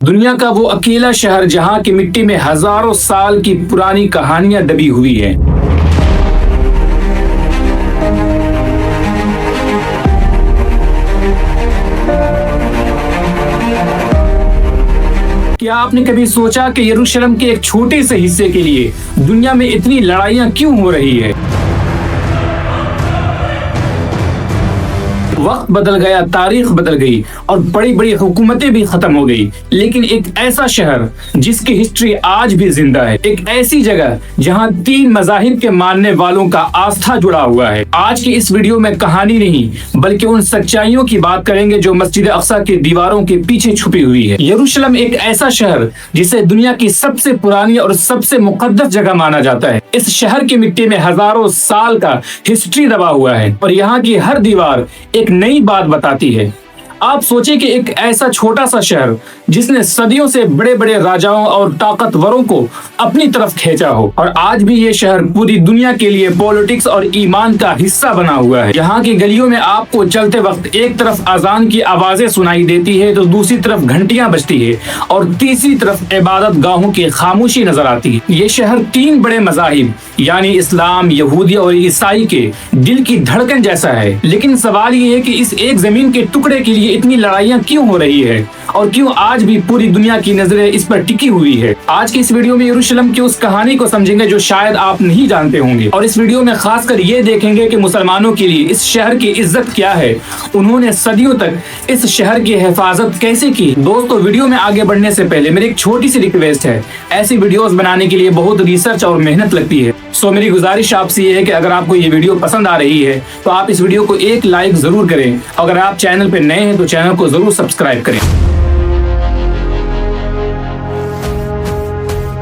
دنیا کا وہ اکیلا شہر جہاں کی مٹی میں ہزاروں سال کی پرانی کہانیاں دبی ہوئی ہیں۔ کیا آپ نے کبھی سوچا کہ یروشلم کے ایک چھوٹے سے حصے کے لیے دنیا میں اتنی لڑائیاں کیوں ہو رہی ہے؟ وقت بدل گیا، تاریخ بدل گئی اور بڑی بڑی حکومتیں بھی ختم ہو گئی، لیکن ایک ایسا شہر جس کی ہسٹری آج بھی زندہ ہے، ایک ایسی جگہ جہاں 3 مذاہب کے ماننے والوں کا آستھا جڑا ہوا ہے۔ آج کی اس ویڈیو میں کہانی نہیں بلکہ ان سچائیوں کی بات کریں گے جو مسجد اقصی کی دیواروں کے پیچھے چھپی ہوئی ہے۔ یروشلم ایک ایسا شہر جسے دنیا کی سب سے پرانی اور سب سے مقدس جگہ مانا جاتا ہے۔ اس شہر کی مٹی میں ہزاروں سال کا ہسٹری دبا ہوا ہے اور یہاں کی ہر دیوار ایک نئی بات بتاتی ہے۔ آپ سوچیں کہ ایک ایسا چھوٹا سا شہر جس نے صدیوں سے بڑے بڑے راجاؤں اور طاقتوروں کو اپنی طرف کھینچا ہو، اور آج بھی یہ شہر پوری دنیا کے لیے پالیٹکس اور ایمان کا حصہ بنا ہوا ہے۔ یہاں کی گلیوں میں آپ کو چلتے وقت ایک طرف اذان کی آوازیں سنائی دیتی ہے تو دوسری طرف گھنٹیاں بجتی ہے اور تیسری طرف عبادت گاہوں کی خاموشی نظر آتی ہے۔ یہ شہر 3 بڑے مذاہب یعنی اسلام، یہودی اور عیسائی کے دل کی دھڑکن جیسا ہے، لیکن سوال یہ ہے کہ اس ایک زمین کے ٹکڑے کے لیے اتنی لڑائیاں کیوں ہو رہی ہے اور کیوں آج بھی پوری دنیا کی نظریں اس پر ٹکی ہوئی ہے۔ آج کی اس ویڈیو میں یروشلم کی اس کہانی کو سمجھیں گے جو شاید آپ نہیں جانتے ہوں گے، اور اس ویڈیو میں خاص کر یہ دیکھیں گے کہ مسلمانوں کے لیے اس شہر کی عزت کیا ہے، انہوں نے صدیوں تک اس شہر کی حفاظت کیسے کی۔ دوستو، ویڈیو میں آگے بڑھنے سے پہلے میری ایک چھوٹی سی ریکویسٹ ہے۔ ایسی ویڈیوز بنانے کے لیے بہت ریسرچ اور محنت لگتی ہے، سو میری گزارش آپ سے یہ ہے کہ اگر آپ کو یہ ویڈیو پسند آ رہی ہے تو آپ اس ویڈیو کو ایک لائک ضرور کریں، اگر آپ چینل پہ نئے ہیں تو چینل کو ضرور سبسکرائب کریں۔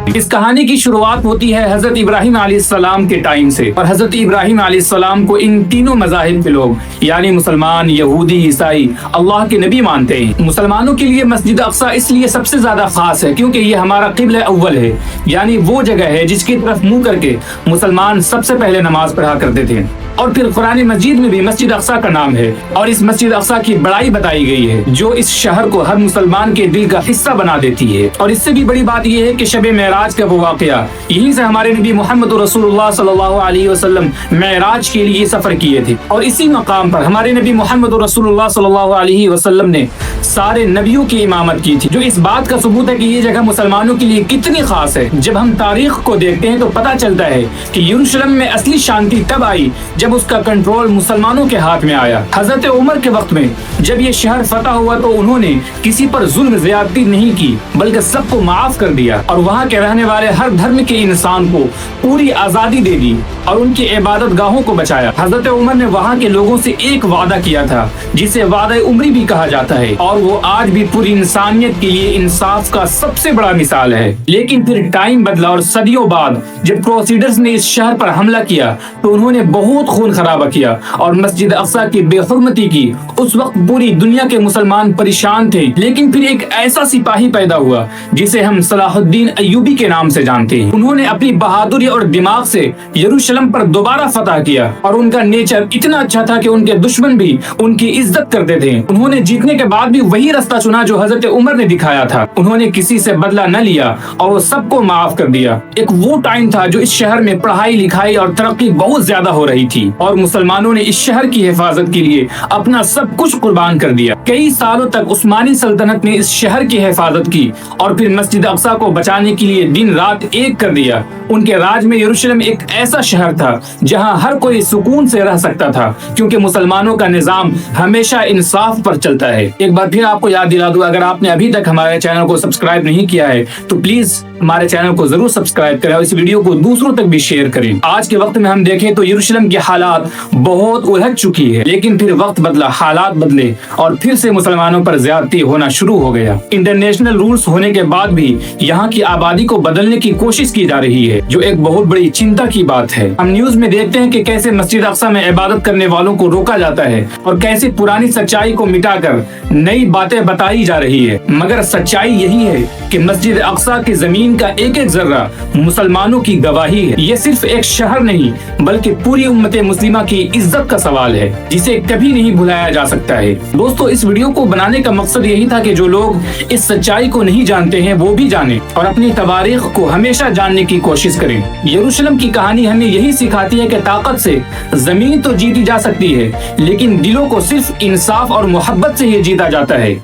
اس کہانی کی شروعات ہوتی ہے حضرت ابراہیم علیہ السلام کے ٹائم سے، اور حضرت ابراہیم علیہ السلام کو ان تینوں مذاہب کے لوگ یعنی مسلمان، یہودی، عیسائی اللہ کے نبی مانتے ہیں۔ مسلمانوں کے لیے مسجد اقصی اس لیے سب سے زیادہ خاص ہے کیونکہ یہ ہمارا قبلہ اول ہے، یعنی وہ جگہ ہے جس کی طرف منہ کر کے مسلمان سب سے پہلے نماز پڑھا کرتے تھے، اور پھر قرآن مجید میں بھی مسجد اقصی کا نام ہے، اور اس مسجد اقصی کی بڑائی بتائی گئی ہے جو اس شہر کو ہر مسلمان کے دل کا حصہ بنا دیتی ہے۔ اور اس سے بھی بڑی بات یہ ہے کہ شب معراج کا وہ واقعہ، یہیں سے ہمارے نبی محمد رسول اللہ صلی اللہ علیہ وسلم معراج کے لیے سفر کیے تھے، اور اسی مقام پر ہمارے نبی محمد رسول اللہ صلی اللہ علیہ وسلم نے سارے نبیوں کی امامت کی تھی، جو اس بات کا ثبوت ہے کہ یہ جگہ مسلمانوں کے لیے کتنی خاص ہے۔ جب ہم تاریخ کو دیکھتے ہیں تو پتہ چلتا ہے کہ یروشلم میں اصلی شانتی تب آئی جب اس کا کنٹرول مسلمانوں کے ہاتھ میں آیا۔ حضرت عمر کے وقت میں جب یہ شہر فتح ہوا تو انہوں نے کسی پر ظلم زیادتی نہیں کی بلکہ سب کو معاف کر دیا، اور وہاں کے رہنے والے ہر دھرم کے انسان کو پوری آزادی دے دی اور ان کی عبادت گاہوں کو بچایا۔ حضرت عمر نے وہاں کے لوگوں سے ایک وعدہ کیا تھا جسے وعدہ عمری بھی کہا جاتا ہے، اور وہ آج بھی پوری انسانیت کے لیے انصاف کا سب سے بڑا مثال ہے۔ لیکن پھر ٹائم بدلا اور صدیوں بعد جب کروسیڈرز نے اس شہر پر حملہ کیا تو انہوں نے بہت خون خرابہ کیا اور مسجد اقصی کی بے حرمتی کی۔ اس وقت پوری دنیا کے مسلمان پریشان تھے، لیکن پھر ایک ایسا سپاہی پیدا ہوا جسے ہم صلاح الدین ایوبی کے نام سے جانتے ہیں۔ انہوں نے اپنی بہادری اور دماغ سے یروشلم پر دوبارہ فتح کیا، اور ان کا نیچر اتنا اچھا تھا کہ ان کے دشمن بھی ان کی عزت کرتے تھے۔ انہوں نے جیتنے کے بعد بھی وہی راستہ چنا جو حضرت عمر نے دکھایا تھا، انہوں نے کسی سے بدلہ نہ لیا اور وہ سب کو معاف کر دیا۔ ایک وہ ٹائم تھا جو اس شہر میں پڑھائی لکھائی اور ترقی بہت زیادہ ہو رہی تھی، اور مسلمانوں نے اس شہر کی حفاظت کے لیے اپنا سب کچھ قربان کر دیا۔ کئی سالوں تک عثمانی سلطنت نے اس شہر کی حفاظت کی اور پھر مسجد اقصی کو بچانے کے لیے دن رات ایک کر دیا۔ ان کے راج میں یروشلم ایک ایسا شہر تھا جہاں ہر کوئی سکون سے رہ سکتا تھا کیونکہ مسلمانوں کا نظام ہمیشہ انصاف پر چلتا ہے۔ ایک بار پھر آپ کو یاد دلا دوں، اگر آپ نے ابھی تک ہمارے چینل کو سبسکرائب نہیں کیا ہے تو پلیز ہمارے چینل کو ضرور سبسکرائب کریں اور اس ویڈیو کو دوسروں تک بھی شیئر کریں۔ آج کے وقت میں ہم دیکھیں تو یروشلم کے حالات بہت الجھ چکی ہے، لیکن پھر وقت بدلا، حالات بدلے اور پھر سے مسلمانوں پر زیادتی ہونا شروع ہو گیا۔ انٹرنیشنل رولز ہونے کے بعد بھی یہاں کی آبادی کو بدلنے کی کوشش کی جا رہی ہے، جو ایک بہت بڑی چنتا کی بات ہے۔ ہم نیوز میں دیکھتے ہیں کہ کیسے مسجد اقصی میں عبادت کرنے والوں کو روکا جاتا ہے اور کیسے پرانی سچائی کو مٹا کر نئی باتیں بتائی جا رہی ہے، مگر سچائی یہی ہے کہ مسجد اقصی کی زمین کا ایک ایک ذرہ مسلمانوں کی گواہی ہے۔ یہ صرف ایک شہر نہیں بلکہ پوری امت مسلمہ کی عزت کا سوال ہے جسے کبھی نہیں بھلایا جا سکتا ہے۔ دوستو اس ویڈیو کو بنانے کا مقصد یہی تھا کہ جو لوگ اس سچائی کو نہیں جانتے ہیں وہ بھی جانیں اور اپنی تواریخ کو ہمیشہ جاننے کی کوشش کریں۔ یروشلم کی کہانی ہمیں یہی سکھاتی ہے کہ طاقت سے زمین تو جیتی جا سکتی ہے لیکن دلوں کو صرف انصاف اور محبت سے یہ جیتا جاتا ہے۔